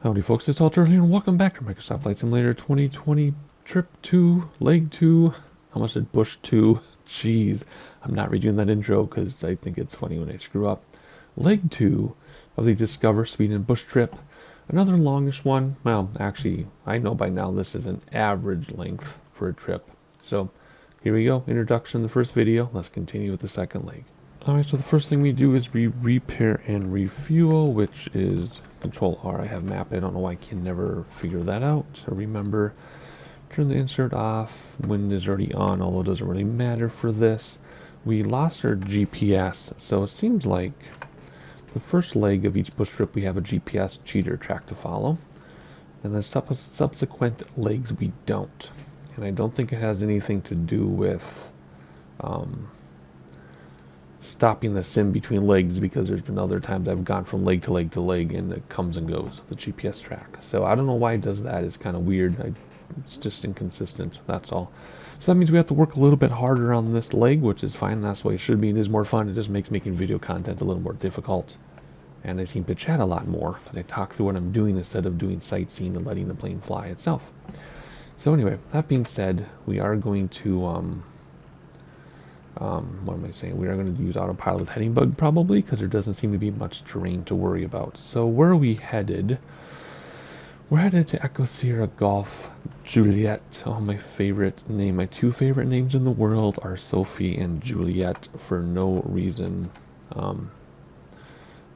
Howdy folks, it's Alter here and welcome back to Microsoft Flight Simulator 2020 Trip 2, Leg 2, I almost said Bush 2, jeez, I'm not redoing that intro because I think it's funny when I screw up. Leg 2 of the Discover Sweden Bush trip, another longish one. Well, actually, I know by now this is an average length for a trip. So, here we go, introduction, the first video, let's continue with the second leg. Alright, so the first thing we do is we repair and refuel, which is Control R. I have map. I don't know why I can never figure that out. So remember, turn the insert off. Wind is already on, although it doesn't really matter for this. We lost our GPS, so it seems like the first leg of each bush trip we have a GPS cheater track to follow. And the subsequent legs we don't. And I don't think it has anything to do with stopping the sim between legs, because there's been other times I've gone from leg to leg to leg and it comes and goes, the GPS track. So I don't know why it does that. It's kind of weird. It's just inconsistent, that's all. So that means we have to work a little bit harder on this leg, which is fine. That's the way it should be. It is more fun. It just makes making video content a little more difficult. And I seem to chat a lot more, and I talk through what I'm doing instead of doing sightseeing and letting the plane fly itself. So anyway, that being said, we are going to what am I saying? We are going to use autopilot with heading bug probably, because there doesn't seem to be much terrain to worry about. So where are we headed? We're headed to Echo Sierra Golf Juliet. Oh, my favorite name. My two favorite names in the world are Sophie and Juliet for no reason.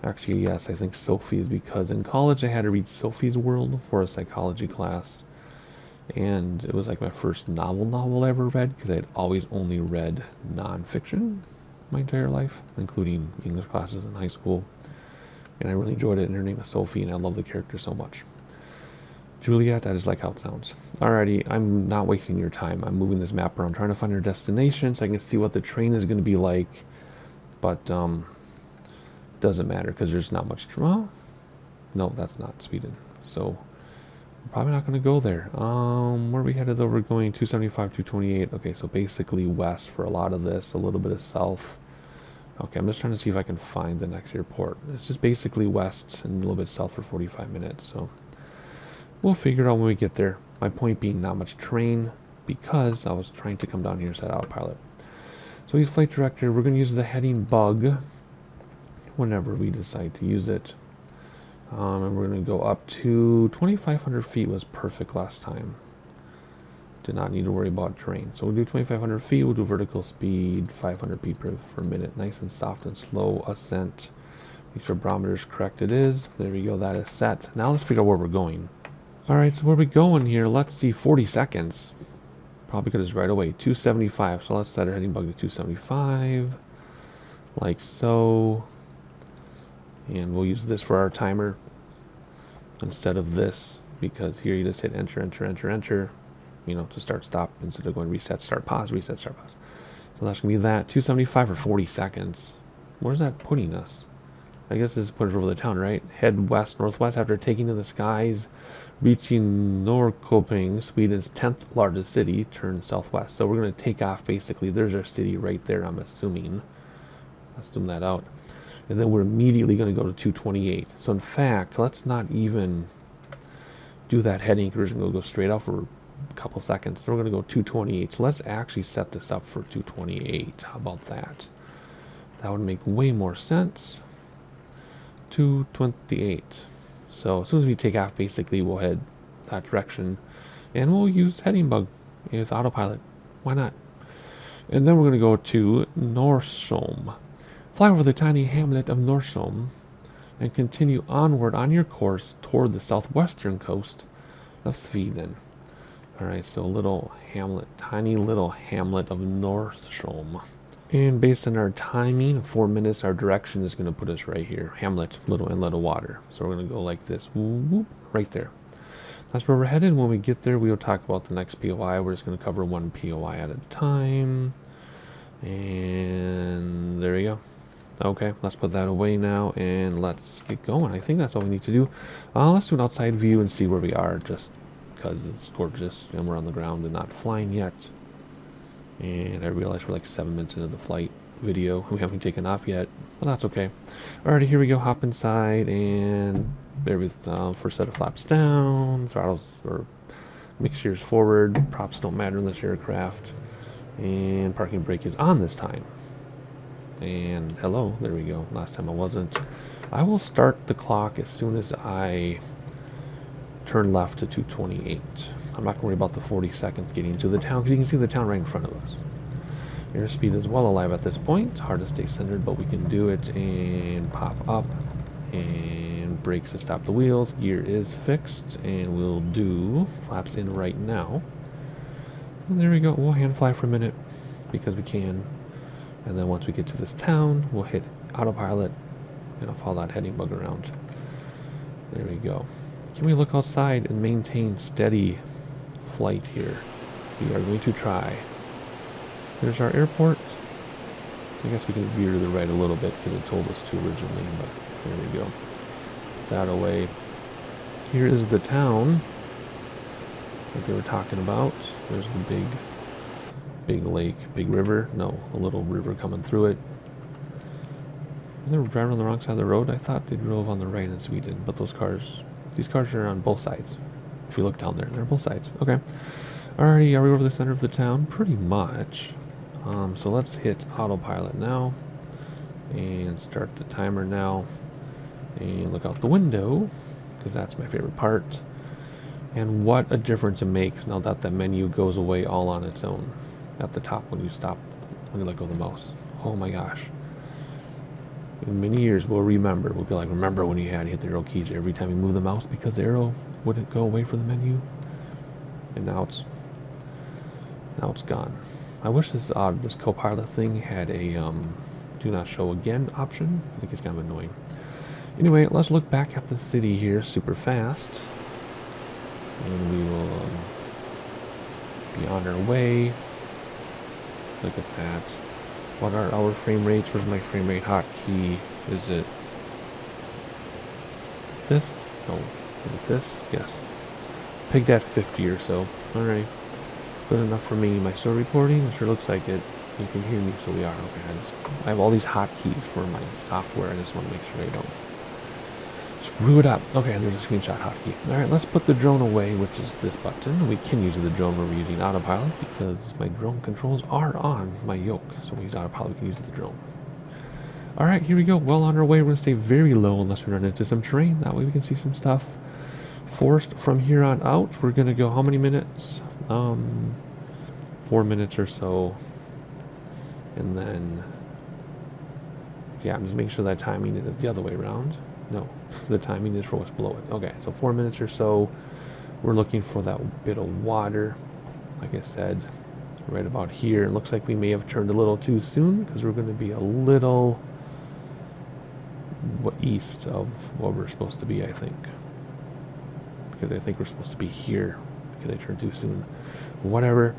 Actually, yes, I think Sophie is because in college I had to read Sophie's World for a psychology class. And it was like my first novel I ever read, because I had always only read nonfiction my entire life, including English classes in high school. And I really enjoyed it, and her name is Sophie, and I love the character so much. Juliet, I just like how it sounds. Alrighty, I'm not wasting your time. I'm moving this map around, trying to find our destination so I can see what the train is going to be like. But, doesn't matter, because there's not much... Well, no, that's not Sweden. So... probably not going to go there. Where are we headed though? We're going 275, 228. Okay, so basically west for a lot of this, a little bit of south. Okay, I'm just trying to see if I can find the next airport. It's just basically west and a little bit south for 45 minutes, so we'll figure it out when we get there. My point being, not much terrain, because I was trying to come down here and set autopilot. So he's flight director. We're going to use the heading bug whenever we decide to use it. And we're going to go up to 2,500 feet. Was perfect last time. Did not need to worry about terrain. So we'll do 2,500 feet. We'll do vertical speed, 500 feet per minute. Nice and soft and slow ascent. Make sure barometer is correct. It is. There we go. That is set. Now let's figure out where we're going. Alright, so where are we going here? Let's see. 40 seconds. Probably because it's right away. 275. So let's set our heading bug to 275. Like so. And we'll use this for our timer instead of this, because here you just hit enter, enter, enter, enter, you know, to start, stop, instead of going reset, start, pause, reset, start, pause. So that's going to be that. 275 for 40 seconds. Where's that putting us? I guess this is putting us over the town, right? Head west, northwest after taking to the skies, reaching Norrköping, Sweden's 10th largest city, turn southwest. So we're going to take off basically. There's our city right there, I'm assuming. Let's zoom that out. And then we're immediately going to go to 228. So in fact, let's not even do that heading, because we're going to go straight out for a couple seconds. Then we're going to go 228. So let's actually set this up for 228. How about that? That would make way more sense. 228. So as soon as we take off, basically we'll head that direction. And we'll use heading bug with autopilot. Why not? And then we're going to go to Norrköping. Fly over the tiny hamlet of Norrköping and continue onward on your course toward the southwestern coast of Sweden. Alright, so little hamlet, tiny little hamlet of Norrköping. And based on our timing, 4 minutes, our direction is going to put us right here. Hamlet, little inlet of water. So we're going to go like this, whoop, right there. That's where we're headed. When we get there, we'll talk about the next POI. We're just going to cover one POI at a time. And there we go. Okay, let's put that away now, and let's get going. I think that's all we need to do. Let's do an outside view and see where we are, just because it's gorgeous, and we're on the ground and not flying yet. And I realize we're like 7 minutes into the flight video. We haven't taken off yet, but that's okay. Alrighty, here we go. Hop inside, and first set of flaps down, throttles or mixtures forward, props don't matter in this aircraft, and parking brake is on this time. And hello, there we go. Last time I wasn't. I will start the clock as soon as I turn left to 228. I'm not going to worry about the 40 seconds getting into the town, because you can see the town right in front of us. Airspeed is well alive at this point. Hard to stay centered, but we can do it. And pop up. And brakes to stop the wheels. Gear is fixed. And we'll do flaps in right now. And there we go. We'll hand fly for a minute, because we can. And then once we get to this town, we'll hit autopilot. And I'll follow that heading bug around. There we go. Can we look outside and maintain steady flight here? We are going to try. There's our airport. I guess we can veer to the right a little bit because it told us to originally, but there we go. Put that away. Here is the town that they were talking about. There's the big lake, big river. No, a little river coming through it. They were driving on the wrong side of the road. I thought they drove on the right in Sweden, but these cars are on both sides. If you look down there, they're both sides. Okay. Alrighty, are we over the center of the town? Pretty much. So let's hit autopilot now and start the timer now and look out the window, because that's my favorite part. And what a difference it makes now that the menu goes away all on its own at the top when you let go of the mouse. Oh my gosh. In many years we'll remember. We'll be like, remember when you had to hit the arrow keys every time you move the mouse because the arrow wouldn't go away from the menu? And now it's gone. I wish this Copilot thing had a do not show again option. I think it's kind of annoying. Anyway, let's look back at the city here super fast. And we will be on our way. Look at that. What are our frame rates? Where's my frame rate hotkey? Is it this? No. Is it this? Yes. Pegged at 50 or so. Alright. Good enough for me. My still recording? It sure looks like it. You can hear me, so we are. Okay, I have all these hotkeys for my software. I just want to make sure I don't screw it up. Okay, and there's a screenshot hotkey. Alright, let's put the drone away, which is this button. We can use the drone when we're using autopilot because my drone controls are on my yoke. So we use autopilot, we can use the drone. Alright, here we go. Well on our way. We're going to stay very low unless we run into some terrain. That way we can see some stuff. Forced from here on out, we're going to go how many minutes? 4 minutes or so. And then, yeah, I'm just making sure that timing is the other way around. No, the timing is for what's below it. Okay, so 4 minutes or so. We're looking for that bit of water. Like I said, right about here. It looks like we may have turned a little too soon because we're going to be a little east of what we're supposed to be, I think. Because I think we're supposed to be here because I turned too soon. Whatever.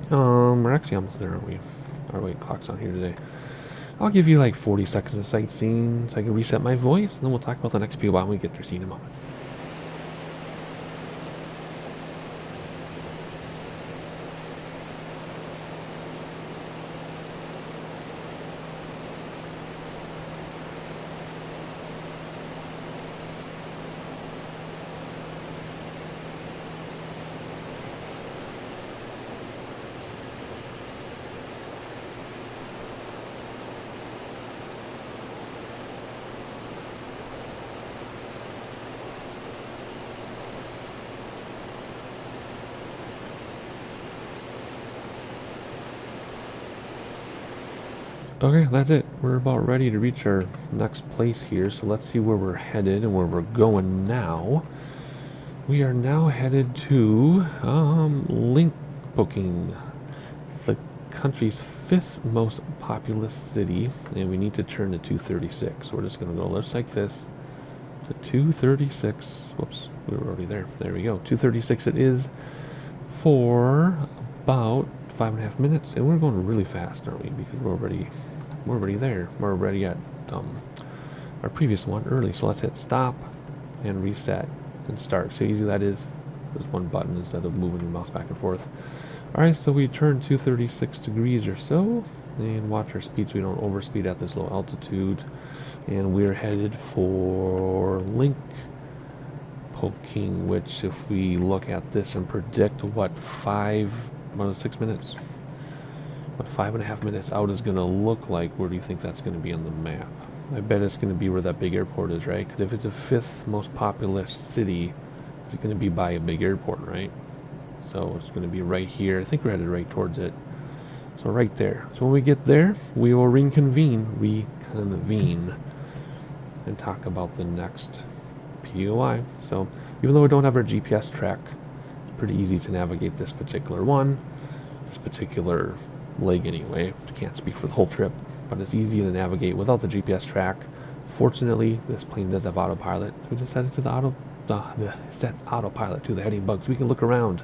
We're actually almost there, aren't we? Our wait, clock's on here today. I'll give you like 40 seconds of sightseeing so I can reset my voice, and then we'll talk about the next POI when we get there. See you in a moment. Okay, that's it. We're about ready to reach our next place here, so let's see where we're headed and where we're going now. We are now headed to Link Booking, the country's 5th most populous city, and we need to turn to 236. So we're just going to go just like this to 236. Whoops, we were already there. There we go. 236 it is for about 5.5 minutes, and we're going really fast, aren't we? Because we're already there. We're already at our previous one early. So let's hit stop and reset and start. See how easy that is. There's one button instead of moving your mouse back and forth. All right, so we turn 236 degrees or so, and watch our speed so we don't overspeed at this low altitude. And we're headed for Link poking, which if we look at this and predict what 6 minutes, what 5.5 minutes out is going to look like, where do you think that's going to be on the map? I bet it's going to be where that big airport is, right? Because if it's the 5th most populous city, it's going to be by a big airport, right? So it's going to be right here. I think we're headed right towards it. So right there. So when we get there, we will reconvene, and talk about the next POI. So even though we don't have our GPS track, pretty easy to navigate this particular leg anyway. Can't speak for the whole trip, but it's easy to navigate without the GPS track. Fortunately, this plane does have autopilot. We just set it to set autopilot to the heading bug so we can look around.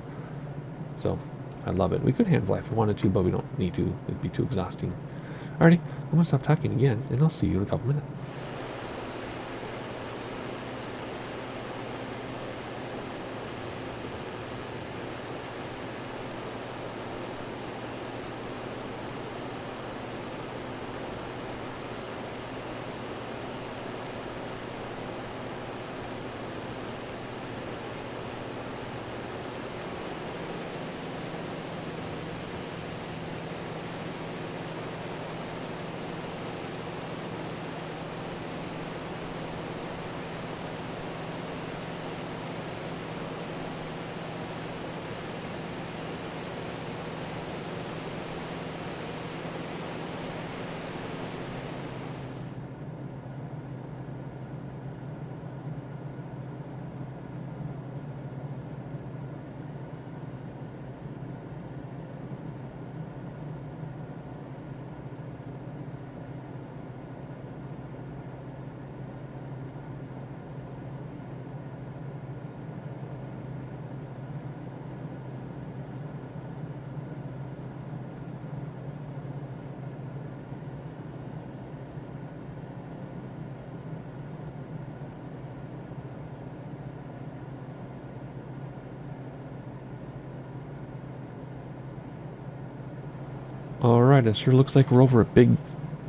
So I love it. We could hand fly if we wanted to, but we don't need to. It'd be too exhausting. Alrighty, I'm gonna stop talking again, and I'll see you in a couple minutes. Alright, it sure looks like we're over a big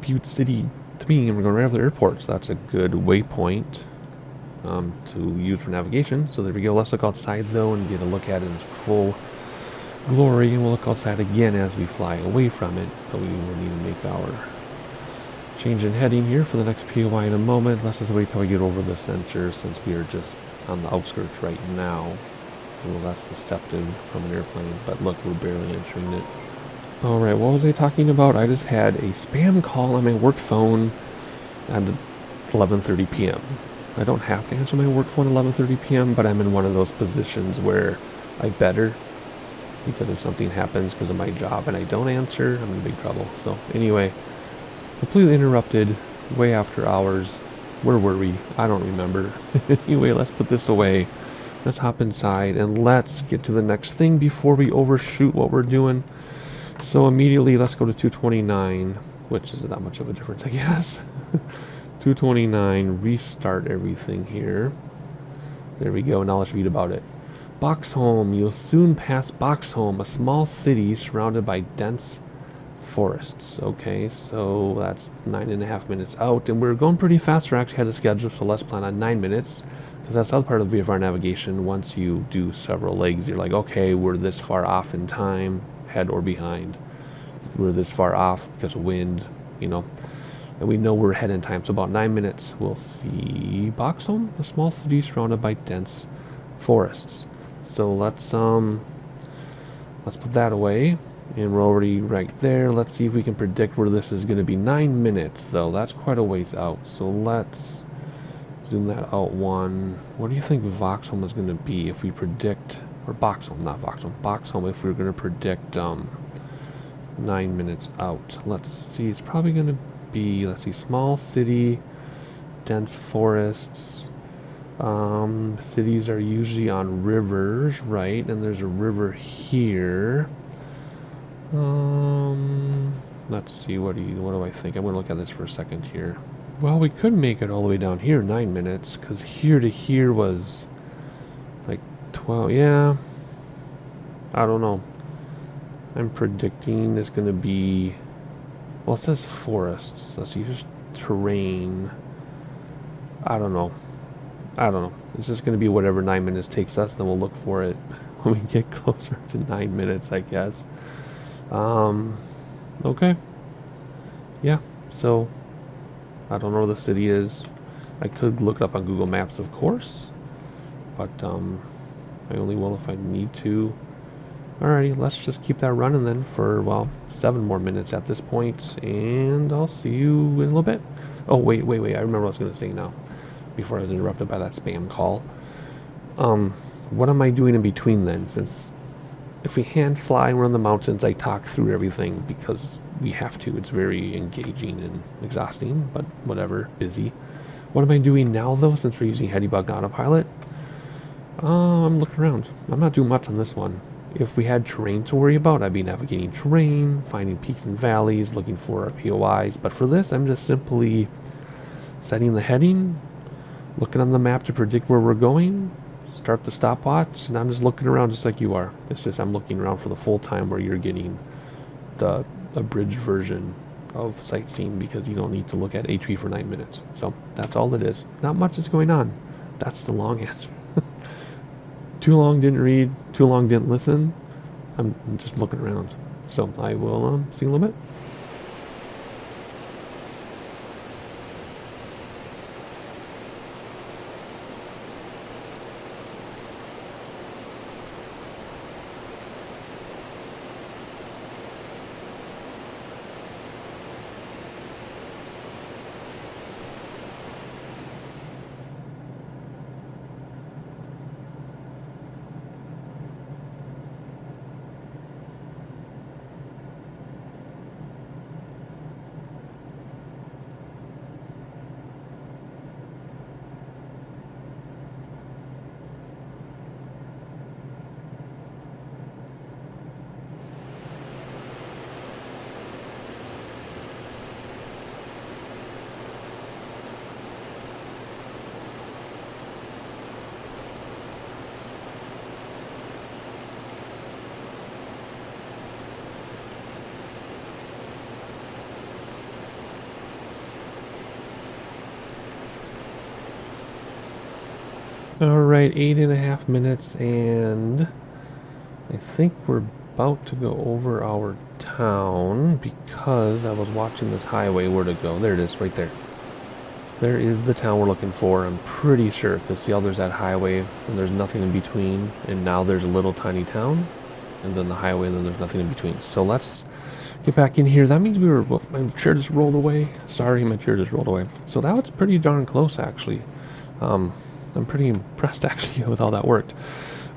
Butte City to me, and we're going right over the airport, so that's a good waypoint to use for navigation. So there we go. Let's look outside though and get a look at it in its full glory, and we'll look outside again as we fly away from it, but we will need to make our change in heading here for the next POI in a moment. Let's just wait till we get over the center, since we are just on the outskirts right now. Well, that's deceptive from an airplane, but look, we're barely entering it. Alright, what was I talking about? I just had a spam call on my work phone at 11:30 p.m. I don't have to answer my work phone at 11:30 p.m., but I'm in one of those positions where I better, because if something happens because of my job and I don't answer, I'm in big trouble. So anyway, completely interrupted, way after hours. Where were we? I don't remember. Anyway, let's put this away. Let's hop inside and let's get to the next thing before we overshoot what we're doing. So immediately let's go to 229, which isn't that much of a difference, I guess. 229, restart everything here. There we go. Now let's read about it. Boxholm. You'll soon pass Boxholm, a small city surrounded by dense forests. Okay, so that's 9.5 minutes out, and we're going pretty fast. We're actually ahead of schedule, so let's plan on 9 minutes. So that's the other part of VFR navigation. Once you do several legs, you're like, okay, we're this far off in time, head or behind. We're this far off because of wind, you know, and we know we're ahead in time. So about 9 minutes, we'll see Boxholm, a small city surrounded by dense forests. So let's put that away, and we're already right there. Let's see if we can predict where this is going to be. 9 minutes, though. That's quite a ways out. So let's zoom that out one. What do you think Boxholm is going to be if we predict, or Boxholm, not Boxholm, Boxholm, if we're going to predict 9 minutes out? Let's see. It's probably going to be, let's see, small city, dense forests. Cities are usually on rivers, right? And there's a river here. Let's see, what do I think? I'm gonna look at this for a second here. Well, we could make it all the way down here 9 minutes, because here to here was like 12. Yeah, I don't know. I'm predicting it's gonna be, well, it says forests. Let's see, just terrain. I don't know. I don't know. It's just going to be whatever 9 minutes takes us, then we'll look for it when we get closer to 9 minutes, I guess. Okay. Yeah, so I don't know where the city is. I could look it up on Google Maps, of course, but I only will if I need to. Alrighty, let's just keep that running then for, well, 7 more minutes at this point, and I'll see you in a little bit. Oh, wait, I remember what I was going to say now, before I was interrupted by that spam call. What am I doing in between then? Since if we hand fly and we're in the mountains, I talk through everything because we have to. It's very engaging and exhausting, but whatever, busy. What am I doing now, though, since we're using HediBug Autopilot? I'm looking around. I'm not doing much on this one. If we had terrain to worry about, I'd be navigating terrain, finding peaks and valleys, looking for our POIs. But for this, I'm just simply setting the heading, looking on the map to predict where we're going, start the stopwatch, and I'm just looking around just like you are. It's just I'm looking around for the full time where you're getting the abridged version of sightseeing because you don't need to look at HP for 9 minutes. So that's all it is. Not much is going on. That's the long answer. Too long didn't read, too long didn't listen. I'm just looking around. So I will see you in a little bit. Alright, 8.5 minutes, and I think we're about to go over our town because I was watching this highway where to go. There it is, right there. There is the town we're looking for, I'm pretty sure, because see how there's that highway and there's nothing in between, and now there's a little tiny town, and then the highway, and then there's nothing in between. So let's get back in here. That means we were, well, my chair just rolled away. Sorry, my chair just rolled away. So that was pretty darn close, actually. I'm pretty impressed, actually, with how that worked.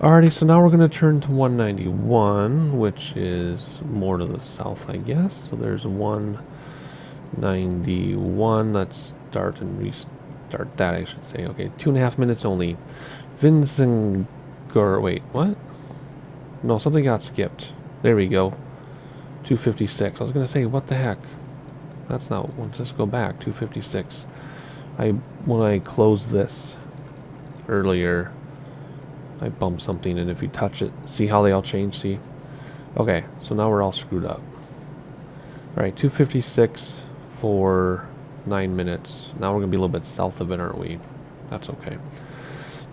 Alrighty, so now we're going to turn to 191, which is more to the south, I guess. So there's 191. Let's start and restart that, I should say. Okay, 2.5 minutes only. Vincent... Wait, what? No, something got skipped. There we go. 256. I was going to say, what the heck? That's not... Let's just go back. 256. When I closed this earlier, I bumped something, and if you touch it, see how they all change? See? Okay, so now we're all screwed up. Alright, 256 for 9 minutes. Now we're going to be a little bit south of it, aren't we? That's okay.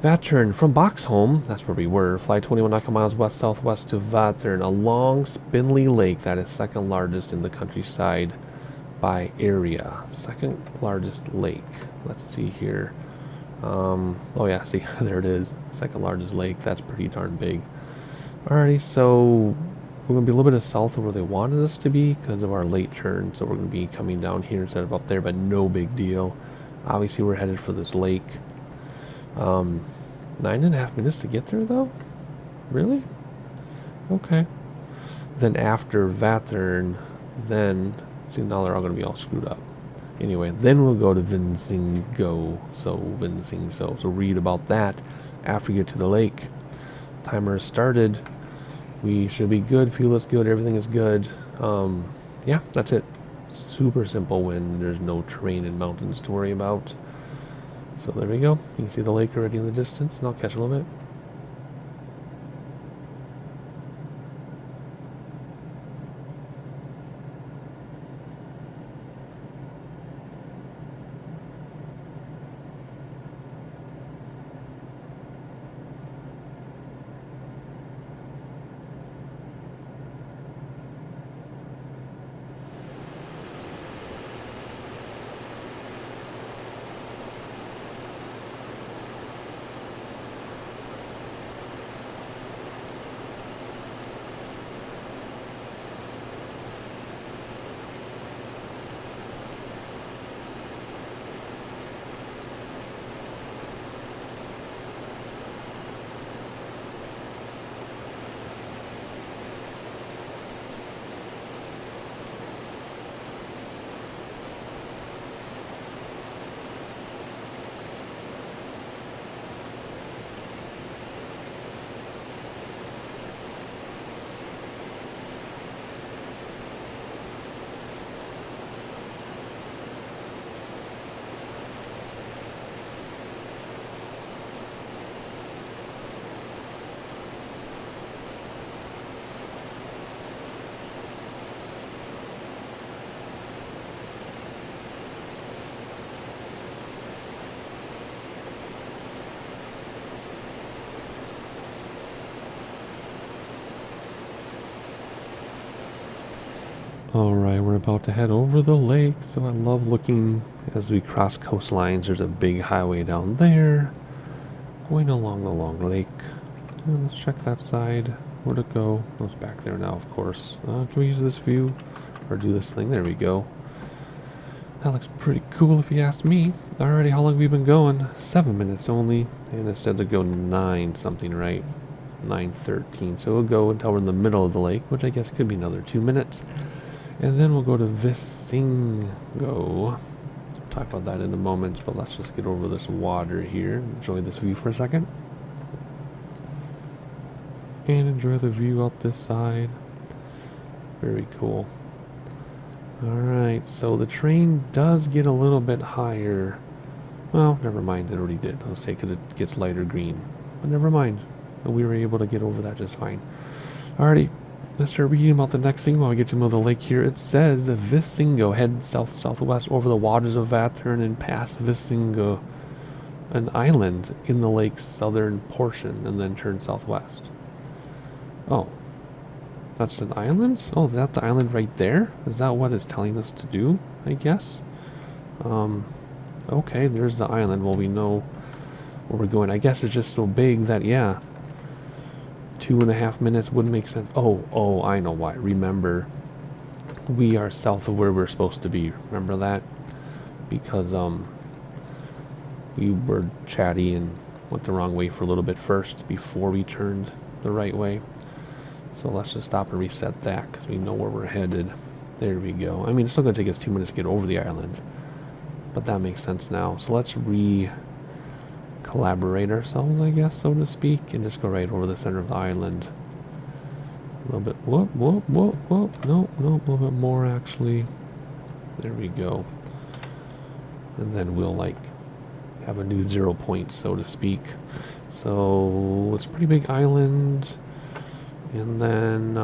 Vattern from Boxholm, that's where we were. Fly 21 nautical miles west-southwest to Vattern, a long, spindly lake that is second largest in the countryside by area. Second largest lake. Let's see here. Oh yeah, see, there it is. Second largest lake. That's pretty darn big. Alrighty, so we're going to be a little bit south of where they wanted us to be because of our late turn. So we're going to be coming down here instead of up there, but no big deal. Obviously, we're headed for this lake. 9.5 minutes to get there, though? Really? Okay. Then after Vattern, then... See, now they're all going to be all screwed up. Anyway, then we'll go to Vinzingo. So read about that after we get to the lake. Timer started. We should be good. Fuel is good. Everything is good. Yeah, that's it. Super simple when there's no terrain and mountains to worry about. So there we go. You can see the lake already in the distance, and I'll catch a little bit. Alright, we're about to head over the lake, so I love looking as we cross coastlines. There's a big highway down there, going along the long lake. And let's check that side. Where'd it go? Oh, it's back there now, of course. Can we use this view? Or do this thing? There we go. That looks pretty cool if you ask me. Alrighty, how long have we been going? 7 minutes only. And it said to go 9 something, right? 9:13. So we'll go until we're in the middle of the lake, which I guess could be another 2 minutes. And then we'll go to Visingo. Talk about that in a moment, but let's just get over this water here. Enjoy this view for a second. And enjoy the view out this side. Very cool. Alright, so the train does get a little bit higher. Well, never mind, it already did. Let's say because it gets lighter green. But never mind. We were able to get over that just fine. Alrighty, let's start reading about the next thing while we get to the middle of the lake here. It says Visingo, head south-southwest over the waters of Vattern and past Visingo, an island in the lake's southern portion, and then turn southwest. Oh. That's an island? Oh, is that the island right there? Is that what it's telling us to do, I guess? Okay, there's the island. Well, we know where we're going. I guess it's just so big that, yeah, 2.5 minutes wouldn't make sense. Oh, I know why. Remember, we are south of where we're supposed to be. Remember that? Because, we were chatty and went the wrong way for a little bit first before we turned the right way. So let's just stop and reset that because we know where we're headed. There we go. I mean, it's still going to take us 2 minutes to get over the island. But that makes sense now. So let's collaborate ourselves, I guess, so to speak, and just go right over the center of the island. A little bit. Whoop. No, a little bit more, actually. There we go. And then we'll, like, have a new 0 point, so to speak. So it's a pretty big island. And then,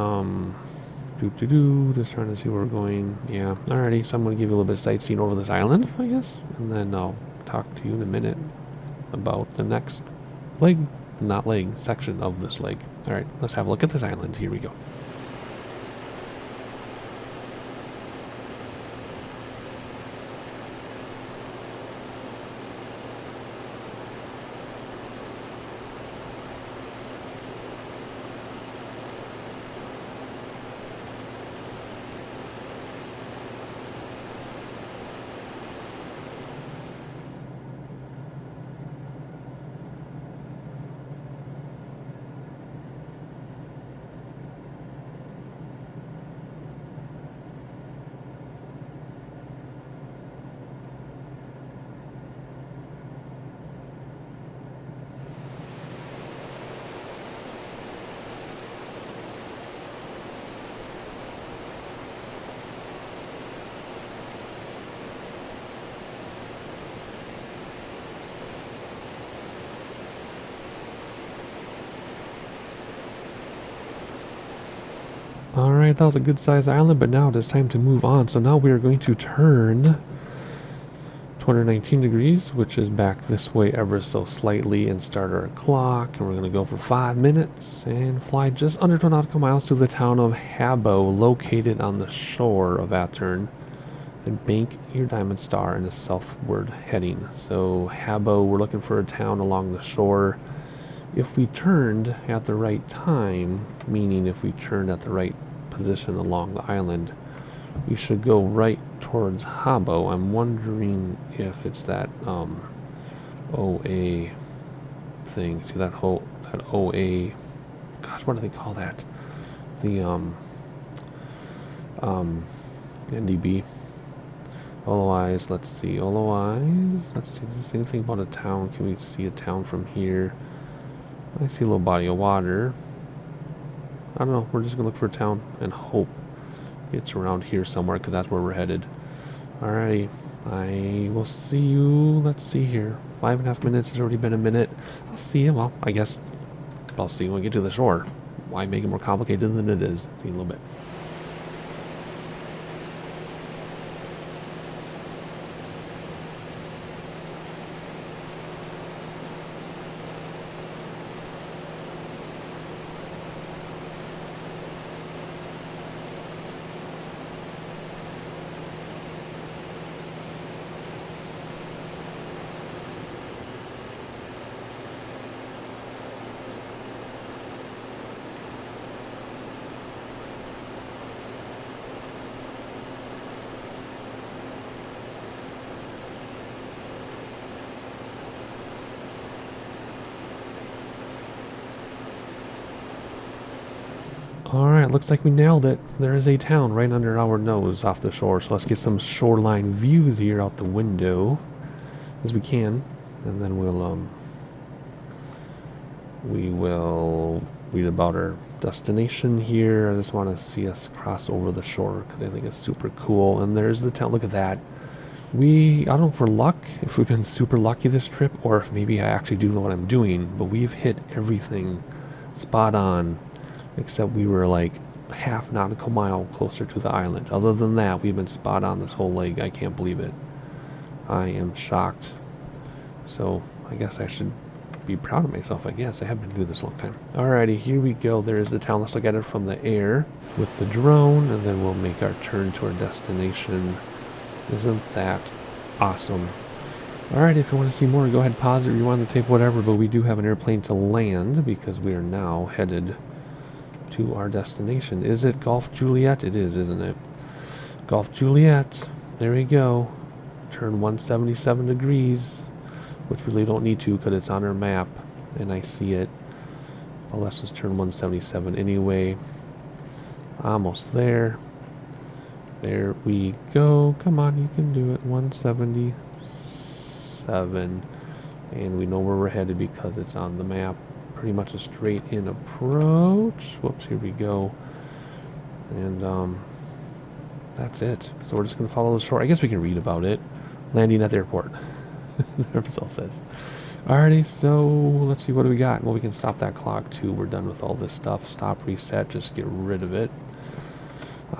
just trying to see where we're going. Yeah, alrighty, so I'm going to give you a little bit of sightseeing over this island, I guess. And then I'll talk to you in a minute about the next section of this lake. Alright, let's have a look at this island. Here we go. Alright, that was a good sized island, but now it is time to move on. So now we are going to turn 219 degrees, which is back this way ever so slightly, and start our clock. And we're going to go for 5 minutes and fly just under 2 nautical miles to the town of Habbo, located on the shore of Vattern. Then bank your diamond star in a southward heading. So Habbo, we're looking for a town along the shore. If we turned at the right time, meaning if we turned at the right position along the island, we should go right towards Habbo. I'm wondering if it's that OA thing. See that OA, gosh, what do they call that? The NDB. Otherwise, let's see. Let's see. Does this anything about a town? Can we see a town from here? I see a little body of water. I don't know. We're just going to look for a town and hope it's around here somewhere because that's where we're headed. Alrighty. I will see you. Let's see here. 5.5 minutes. Has already been a minute. I'll see you. Well, I guess I'll see you when we get to the shore. Why make it more complicated than it is? See you in a little bit. Alright, looks like we nailed it. There is a town right under our nose off the shore, so let's get some shoreline views here out the window as we can, and then we will read about our destination here. I just want to see us cross over the shore because I think it's super cool. And there's the town. Look at that. I don't know if we're luck, if we've been super lucky this trip, or if maybe I actually do know what I'm doing, but we've hit everything spot on, except we were like half nautical mile closer to the island. Other than that, we've been spot on this whole leg. I can't believe it. I am shocked. So I guess I should be proud of myself, I guess. I have been doing this a long time. Alrighty, here we go. There's the town. Let's look at it from the air with the drone, and then we'll make our turn to our destination. Isn't that awesome? Alright, if you want to see more, go ahead, pause it, rewind the tape, whatever, but we do have an airplane to land because we are now headed to our destination. Is it Gulf Juliet? It is, isn't it? Gulf Juliet. There we go. Turn 177 degrees, which really don't need to because it's on our map and I see it. Well, let's just turn 177 anyway. Almost there. There we go. Come on, you can do it. 177. And we know where we're headed because it's on the map. Pretty much a straight in approach. Whoops, here we go. And that's it. So we're just going to follow the shore. I guess we can read about it. Landing at the airport. That's all it says. Alrighty, so let's see, what do we got? Well, we can stop that clock too. We're done with all this stuff. Stop, reset, just get rid of it.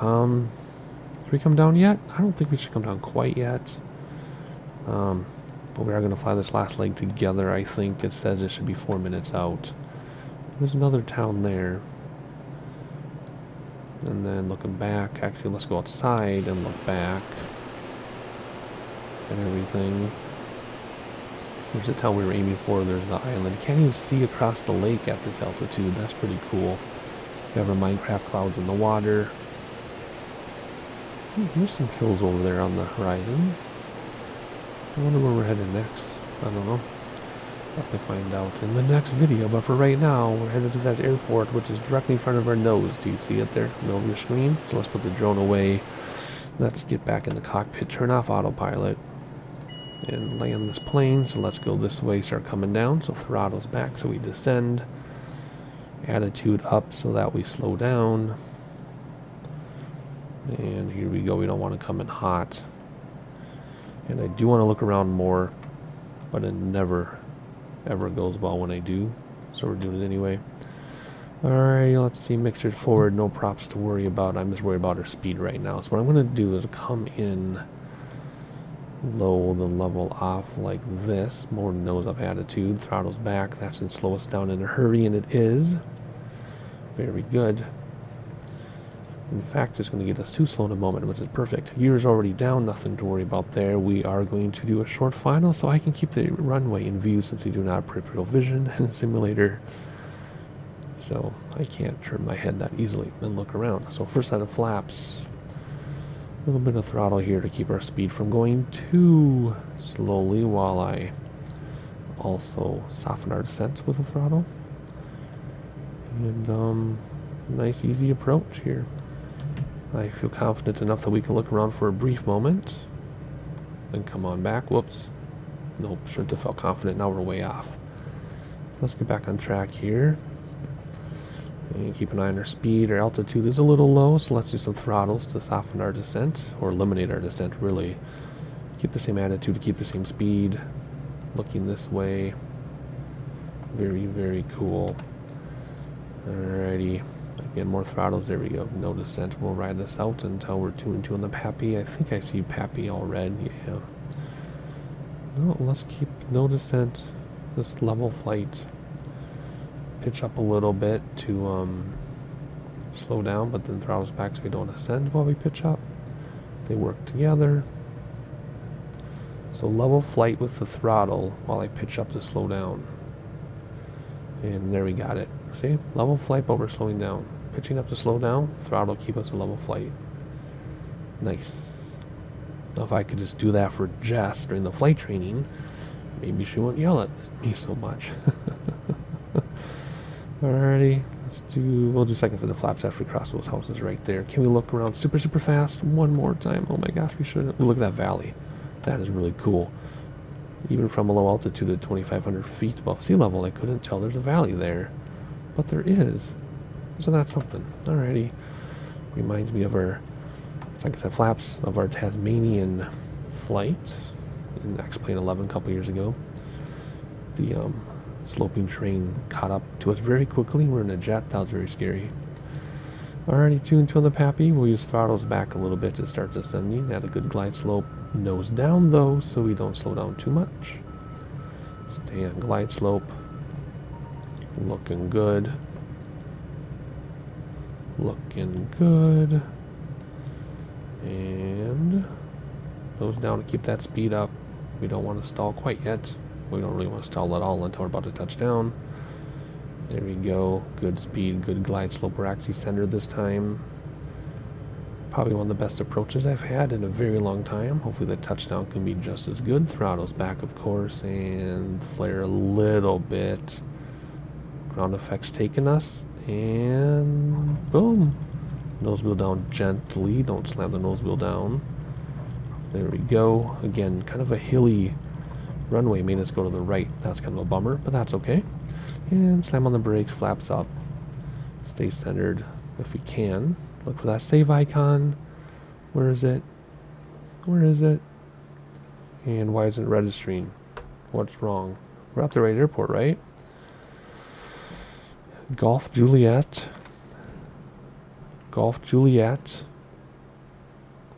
Should we come down yet? I don't think we should come down quite yet. But we are going to fly this last leg together. I think it says it should be 4 minutes out. There's another town there. And then looking back, actually let's go outside and look back at everything. There's the town we were aiming for. There's the island. Can't even see across the lake at this altitude. That's pretty cool. We have our Minecraft clouds in the water. There's some hills over there on the horizon. I wonder where we're headed next. I don't know. We'll have to find out in the next video. But for right now, we're headed to that airport, which is directly in front of our nose. Do you see it there in the middle of your screen? So let's put the drone away. Let's get back in the cockpit, turn off autopilot, and land this plane. So let's go this way, start coming down. So throttle's back, so we descend. Attitude up so that we slow down. And here we go. We don't want to come in hot. And I do want to look around more, but it never, ever goes well when I do. So we're doing it anyway. Alright, let's see. Mixture forward. No props to worry about. I'm just worried about our speed right now. So what I'm going to do is come in low the level off like this. More nose up attitude. Throttle's back. That should slow us down in a hurry, and it is. Very good. In fact, it's going to get us too slow in a moment, which is perfect. Gear's already down, nothing to worry about there. We are going to do a short final so I can keep the runway in view since we do not have peripheral vision in the simulator. So I can't turn my head that easily and look around. So first set of flaps. A little bit of throttle here to keep our speed from going too slowly while I also soften our descent with the throttle. And nice easy approach here. I feel confident enough that we can look around for a brief moment. Then come on back. Whoops. Nope, shouldn't have felt confident. Now we're way off. Let's get back on track here. And keep an eye on our speed. Our altitude is a little low, so let's do some throttles to soften our descent, or eliminate our descent, really. Keep the same attitude, keep the same speed. Looking this way. Very, very cool. Alrighty. Again, more throttles. There we go. No descent. We'll ride this out until we're 2 and 2 on the Pappy. I think I see Pappy all red. Yeah. No, let's keep no descent. Just level flight. Pitch up a little bit to slow down, but then throttles back so we don't ascend while we pitch up. They work together. So level flight with the throttle while I pitch up to slow down. And there we got it. See? Level flight, but we're slowing down. Pitching up to slow down, throttle keep us in level flight. Nice. Now if I could just do that for Jess during the flight training, maybe she won't yell at me so much. Alrighty, We'll do second set of flaps after we cross those houses right there. Can we look around super fast one more time? Oh my gosh, we should. Look at that valley. That is really cool. Even from a low altitude at 2,500 feet above sea level, I couldn't tell there's a valley there. But there is. So that's something. Alrighty. Reminds me of our second set of flaps of our Tasmanian flight in X-Plane 11 a couple years ago. The sloping train caught up to us very quickly. We're in a jet. That was very scary. Alrighty, 2 and 2 on the Pappy. We'll use throttles back a little bit to start descending at a good glide slope. Nose down though, so we don't slow down too much. Stay on glide slope. Looking good. Looking good. And nose down to keep that speed up. We don't want to stall quite yet. We don't really want to stall at all until we're about to touch down. There we go. Good speed, good glide slope. We're actually centered this time. Probably one of the best approaches I've had in a very long time. Hopefully the touchdown can be just as good. Throttles back, of course, and flare a little bit. Ground effects taking us, and boom. Nose wheel down gently. Don't slam the nose wheel down. There we go. Again, kind of a hilly runway. Made us go to the right. That's kind of a bummer, but that's okay. And slam on the brakes, flaps up. Stay centered if we can. Look for that save icon. Where is it? Where is it? And why isn't it registering? What's wrong? We're at the right airport, right? Golf Juliet. Golf Juliet.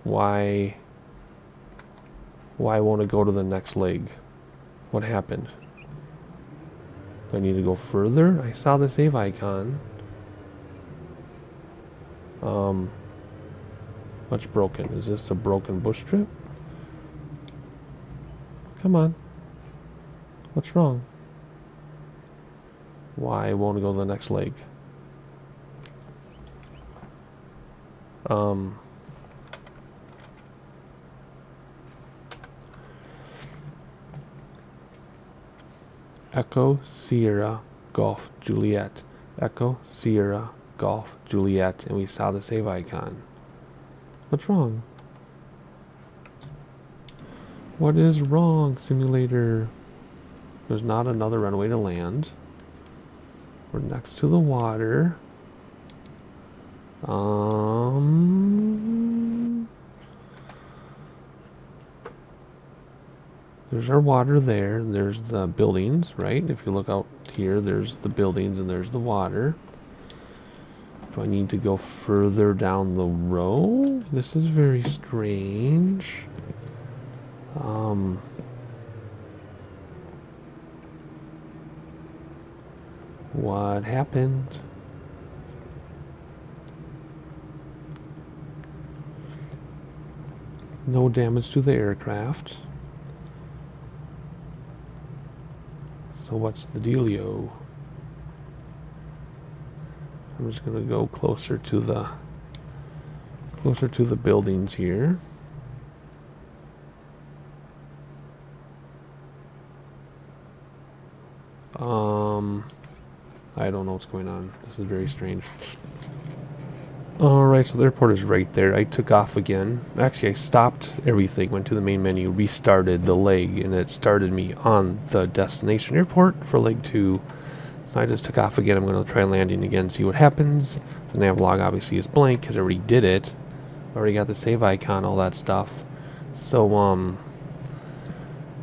Why won't it go to the next leg? What happened? Do I need to go further? I saw the save icon. What's broken? Is this a broken bush trip? Come on. What's wrong? Why won't it go to the next leg? Echo Sierra Golf Juliet. Echo Sierra Golf Juliet, and we saw the save icon. What's wrong? What is wrong, simulator? There's not another runway to land. We're next to the water. There's our water there. There's the buildings, right? If you look out here, there's the buildings and there's the water. Do I need to go further down the row? This is very strange. What happened? No damage to the aircraft. So what's the dealio? I'm just gonna go closer to the buildings here. I don't know what's going on. This is very strange. Alright, so the airport is right there. I took off again. Actually, I stopped everything, went to the main menu, restarted the leg, and it started me on the destination airport for leg 2. So I just took off again. I'm going to try landing again, see what happens. The nav log obviously is blank because I already did it. Already got the save icon, all that stuff. So,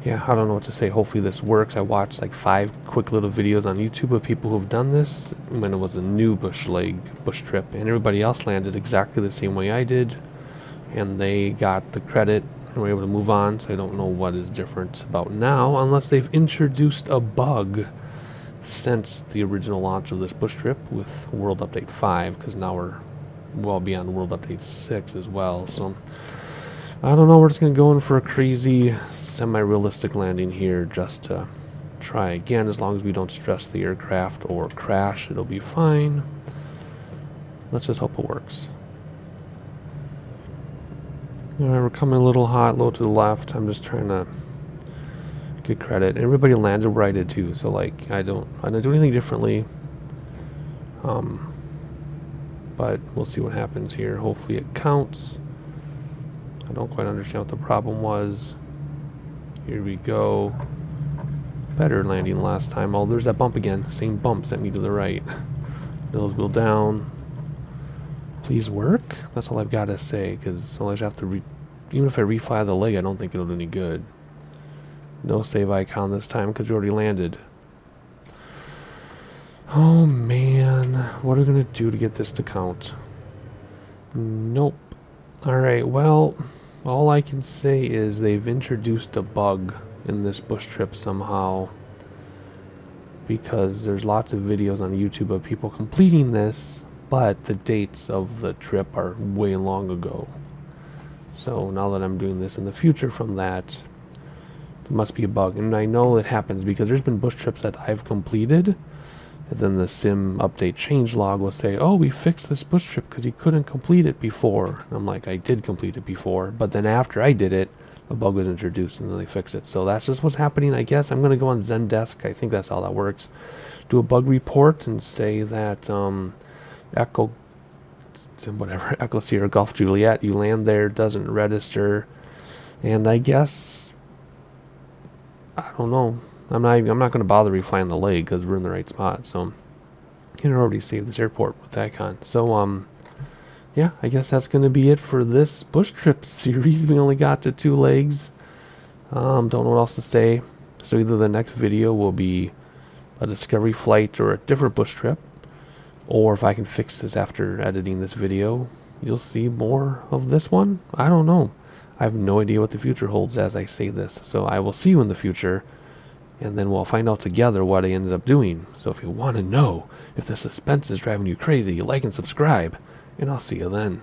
yeah, I don't know what to say. Hopefully this works. I watched like 5 quick little videos on YouTube of people who've done this when it was a new bush trip, and everybody else landed exactly the same way I did, and they got the credit and were able to move on. So I don't know what is different about now, unless they've introduced a bug since the original launch of this bush trip with World Update 5, because now we're well beyond World Update 6 as well. So I don't know, we're just going to go in for a crazy semi-realistic landing here just to try again. As long as we don't stress the aircraft or crash, it'll be fine. Let's just hope it works. Alright, we're coming a little hot, low to the left. I'm just trying to get credit. Everybody landed where I did too, so like I don't do anything differently. But we'll see what happens here. Hopefully it counts. I don't quite understand what the problem was. Here we go. Better landing last time. Oh, there's that bump again. Same bump sent me to the right. Nose wheel down. Please work? That's all I've got to say, because otherwise I have to even if I refly the leg, I don't think it'll do any good. No save icon this time because we already landed. Oh man, what are we gonna do to get this to count? Nope. Alright, well, all I can say is they've introduced a bug in this bush trip somehow, because there's lots of videos on YouTube of people completing this, but the dates of the trip are way long ago. So now that I'm doing this in the future from that, there must be a bug. And I know it happens because there's been bush trips that I've completed, and then the sim update change log will say, oh, we fixed this bush trip because you couldn't complete it before. And I'm like, I did complete it before, but then after I did it, a bug was introduced and then they fixed it. So that's just what's happening, I guess. I'm going to go on Zendesk. I think that's how that works. Do a bug report and say that Echo Sierra Golf Juliet, you land there, doesn't register. And I guess, I don't know. I'm not going to bother reflying the leg because we're in the right spot. So, you can already save this airport with the icon. So, yeah, I guess that's going to be it for this bush trip series. We only got to 2 legs. Don't know what else to say. So either the next video will be a discovery flight or a different bush trip, or if I can fix this after editing this video, you'll see more of this one. I don't know. I have no idea what the future holds as I say this. So I will see you in the future, and then we'll find out together what I ended up doing. So if you want to know if the suspense is driving you crazy, like and subscribe, and I'll see you then.